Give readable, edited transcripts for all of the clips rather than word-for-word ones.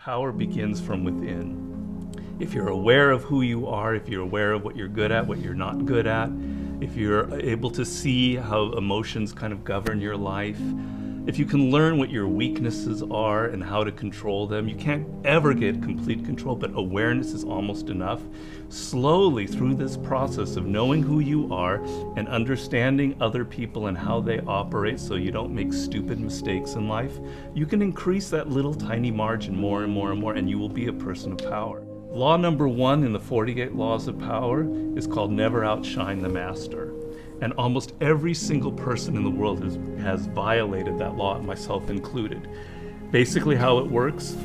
Power begins from within. If you're aware of who you are, if you're aware of what you're good at, what you're not good at, if you're able to see how emotions kind of govern your life, if you can learn what your weaknesses are and how to control them, you can't ever get complete control, but awareness is almost enough. Slowly through this process of knowing who you are and understanding other people and how they operate so you don't make stupid mistakes in life, you can increase that little tiny margin more and more and more, and you will be a person of power. Law number 1 in the 48 laws of power is called never outshine the master. And almost every single person in the world has violated that law, myself included. Basically how it works,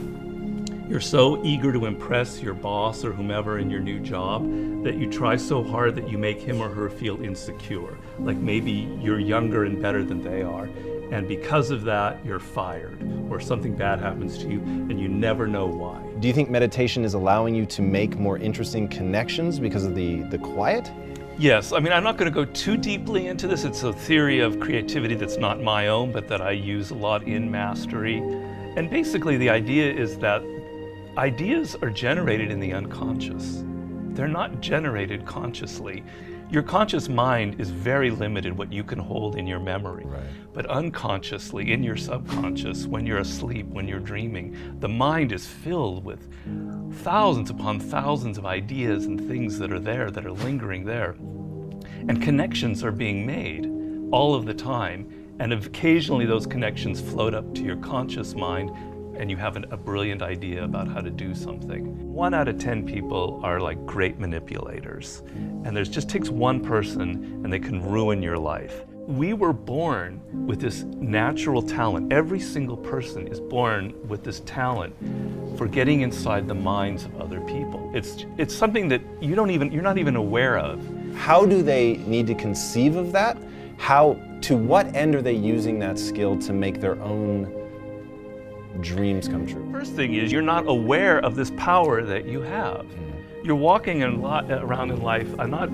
you're so eager to impress your boss or whomever in your new job that you try so hard that you make him or her feel insecure. Like maybe you're younger and better than they are. And because of that, you're fired, or something bad happens to you and you never know why. Do you think meditation is allowing you to make more interesting connections because of the quiet? Yes, I mean, I'm not going to go too deeply into this. It's a theory of creativity that's not my own, but that I use a lot in mastery. And basically the idea is that ideas are generated in the unconscious. They're not generated consciously. Your conscious mind is very limited what you can hold in your memory. Right. But unconsciously, in your subconscious, when you're asleep, when you're dreaming, the mind is filled with thousands upon thousands of ideas and things that are there, that are lingering there. And connections are being made all of the time. And occasionally those connections float up to your conscious mind and you have a brilliant idea about how to do something. 1 out of 10 people are like great manipulators. And there just takes one person and they can ruin your life. We were born with this natural talent. Every single person is born with this talent for getting inside the minds of other people. It's something that you're not even aware of. How do they need to conceive of that? To what end are they using that skill to make their own dreams come true? First thing is, you're not aware of this power that you have. You're walking around in life, I'm not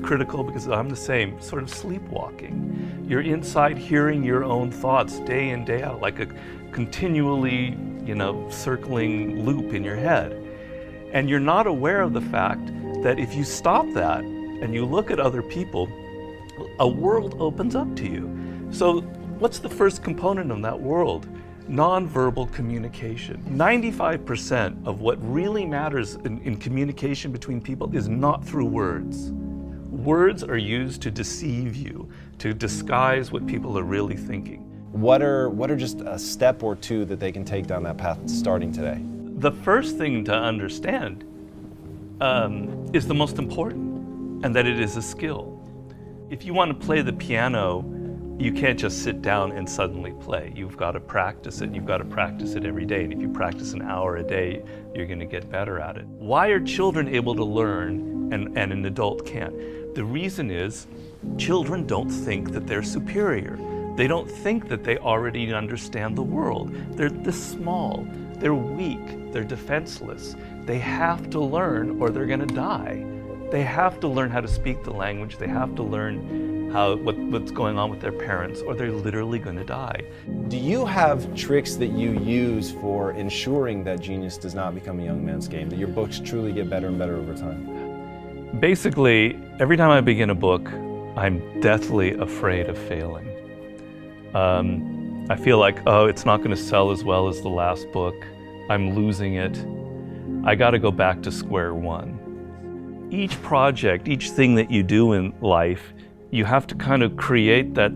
critical because I'm the same, sort of sleepwalking. You're inside hearing your own thoughts day in, day out, like a continually, circling loop in your head. And you're not aware of the fact that if you stop that and you look at other people, a world opens up to you. So what's the first component of that world? Nonverbal communication. 95% of what really matters in communication between people is not through words. Words are used to deceive you, to disguise what people are really thinking. What are just a step or two that they can take down that path starting today? The first thing to understand is the most important, and that it is a skill. If you want to play the piano, you can't just sit down and suddenly play. You've got to practice it. You've got to practice it every day. And if you practice an hour a day, you're going to get better at it. Why are children able to learn and an adult can't? The reason is children don't think that they're superior. They don't think that they already understand the world. They're this small. They're weak. They're defenseless. They have to learn or they're going to die. They have to learn how to speak the language. They have to learn what's going on with their parents, or they're literally going to die. Do you have tricks that you use for ensuring that genius does not become a young man's game, that your books truly get better and better over time? Basically, every time I begin a book, I'm deathly afraid of failing. I feel like, it's not going to sell as well as the last book. I'm losing it. I got to go back to square one. Each project, each thing that you do in life, you have to kind of create that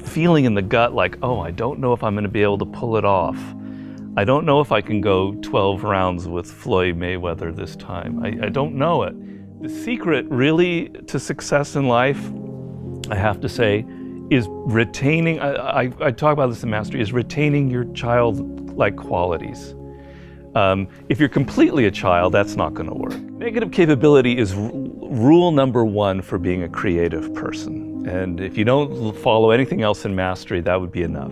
feeling in the gut like, I don't know if I'm going to be able to pull it off. I don't know if I can go 12 rounds with Floyd Mayweather this time. I don't know it. The secret really to success in life, I have to say, is retaining, I talk about this in Mastery, is retaining your childlike qualities. If you're completely a child, that's not going to work. Negative capability is rule number 1 for being a creative person. And if you don't follow anything else in Mastery, that would be enough.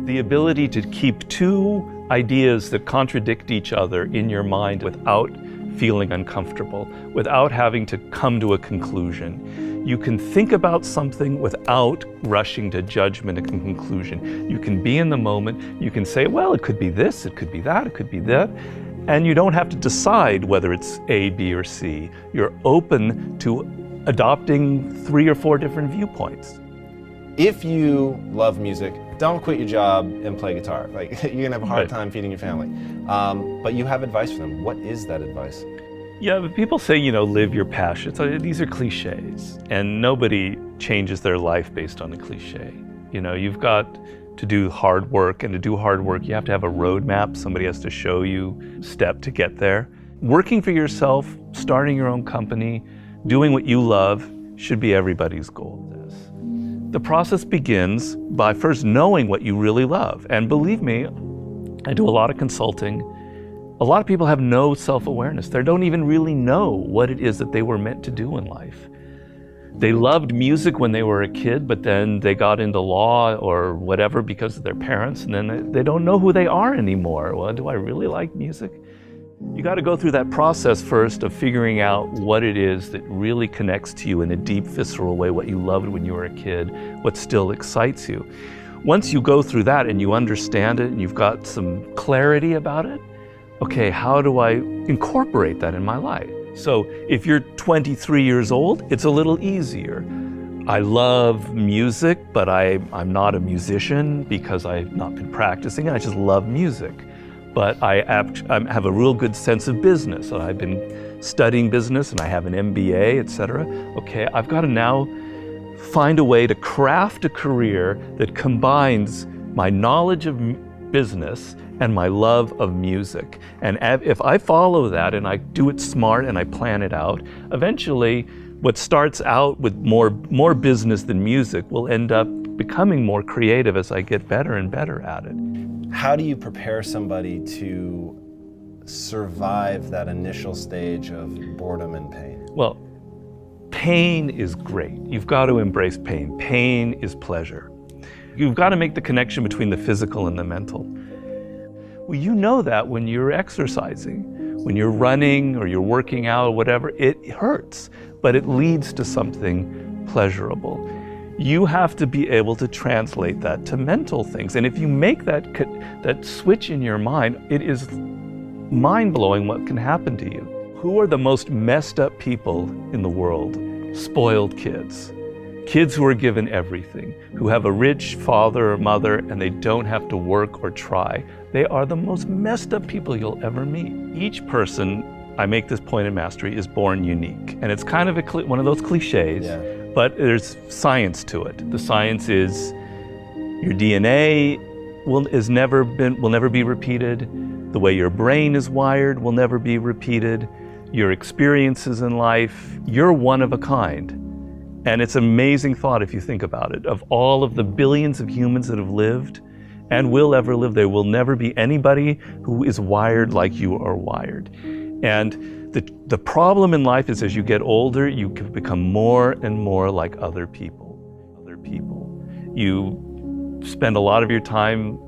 The ability to keep 2 ideas that contradict each other in your mind without feeling uncomfortable, without having to come to a conclusion. You can think about something without rushing to judgment and conclusion. You can be in the moment. You can say, well, it could be this, it could be that, it could be that. And you don't have to decide whether it's A, B, or C. You're open to adopting 3 or 4 different viewpoints. If you love music, don't quit your job and play guitar. Like, you're gonna have a hard time feeding your family. But you have advice for them. What is that advice? Yeah, but people say, live your passion. So these are cliches, and nobody changes their life based on a cliche. You've got to do hard work, and to do hard work, you have to have a roadmap. Somebody has to show you step to get there. Working for yourself, starting your own company, doing what you love should be everybody's goal. The process begins by first knowing what you really love. And believe me, I do a lot of consulting. A lot of people have no self-awareness. They don't even really know what it is that they were meant to do in life. They loved music when they were a kid, but then they got into law or whatever because of their parents, and then they don't know who they are anymore. Well, do I really like music? You got to go through that process first of figuring out what it is that really connects to you in a deep, visceral way, what you loved when you were a kid, what still excites you. Once you go through that and you understand it and you've got some clarity about it, okay, how do I incorporate that in my life? So if you're 23 years old, it's a little easier. I love music, but I'm not a musician because I've not been practicing it. I just love music. But I have a real good sense of business. I've been studying business and I have an MBA, etc. Okay, I've got to now find a way to craft a career that combines my knowledge of business and my love of music. And if I follow that and I do it smart and I plan it out, eventually what starts out with more business than music will end up becoming more creative as I get better and better at it. How do you prepare somebody to survive that initial stage of boredom and pain? Well, pain is great. You've got to embrace pain. Pain is pleasure. You've got to make the connection between the physical and the mental. Well, you know that when you're exercising, when you're running or you're working out or whatever, it hurts, but it leads to something pleasurable. You have to be able to translate that to mental things. And if you make that switch in your mind, it is mind-blowing what can happen to you. Who are the most messed up people in the world? Spoiled kids. Kids who are given everything, who have a rich father or mother and they don't have to work or try. They are the most messed up people you'll ever meet. Each person, I make this point in Mastery, is born unique. And it's kind of one of those cliches. Yeah. But there's science to it. The science is your DNA will never be repeated. The way your brain is wired will never be repeated. Your experiences in life, you're one of a kind. And it's an amazing thought if you think about it. Of all of the billions of humans that have lived and will ever live, there will never be anybody who is wired like you are wired. And the problem in life is as you get older, you can become more and more like other people. You spend a lot of your time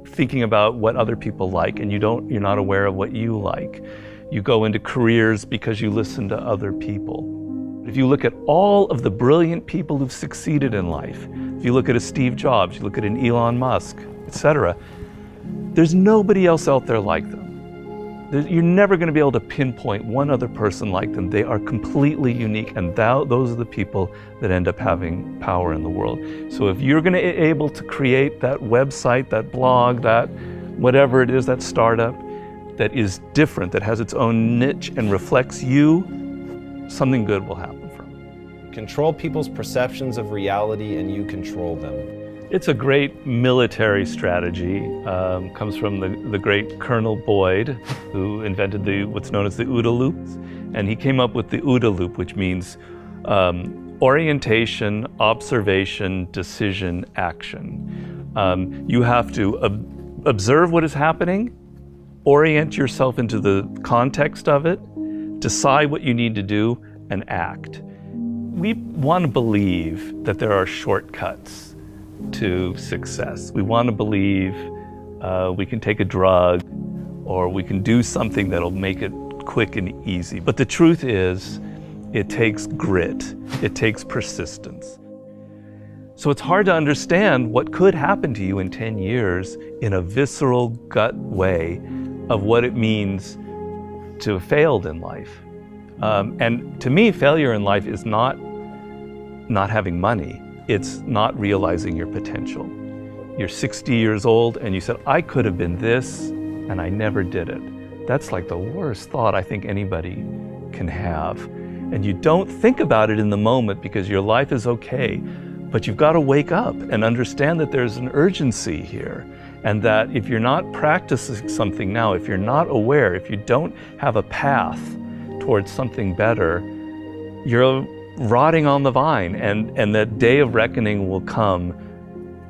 thinking about what other people like, and you're not aware of what you like. You go into careers because you listen to other people. If you look at all of the brilliant people who've succeeded in life, if you look at a Steve Jobs, you look at an Elon Musk, etc., there's nobody else out there like them. You're never going to be able to pinpoint one other person like them. They are completely unique, and those are the people that end up having power in the world. So if you're going to be able to create that website, that blog, that whatever it is, that startup that is different, that has its own niche and reflects you, something good will happen from it. Control people's perceptions of reality and you control them. It's a great military strategy. Comes from the great Colonel Boyd, who invented what's known as the OODA loop. And he came up with the OODA loop, which means orientation, observation, decision, action. You have to observe what is happening, orient yourself into the context of it, decide what you need to do, and act. We want to believe that there are shortcuts to success. We want to believe we can take a drug or we can do something that'll make it quick and easy. But the truth is, it takes grit. It takes persistence. So it's hard to understand what could happen to you in 10 years in a visceral gut way of what it means to have failed in life. And to me, failure in life is not having money. It's not realizing your potential. You're 60 years old and you said, I could have been this, and I never did it. That's like the worst thought I think anybody can have. And you don't think about it in the moment because your life is okay, but you've got to wake up and understand that there's an urgency here, and that if you're not practicing something now, if you're not aware, if you don't have a path towards something better, you're rotting on the vine, and that day of reckoning will come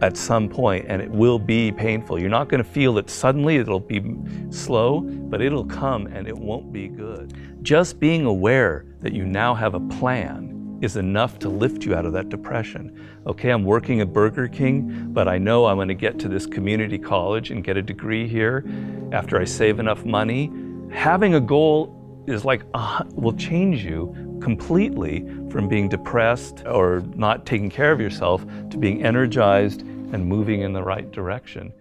at some point, and it will be painful. You're not going to feel it suddenly, it'll be slow, but it'll come and it won't be good. Just being aware that you now have a plan is enough to lift you out of that depression. Okay, I'm working at Burger King, but I know I'm going to get to this community college and get a degree here after I save enough money. Having a goal is like, will change you completely from being depressed or not taking care of yourself to being energized and moving in the right direction.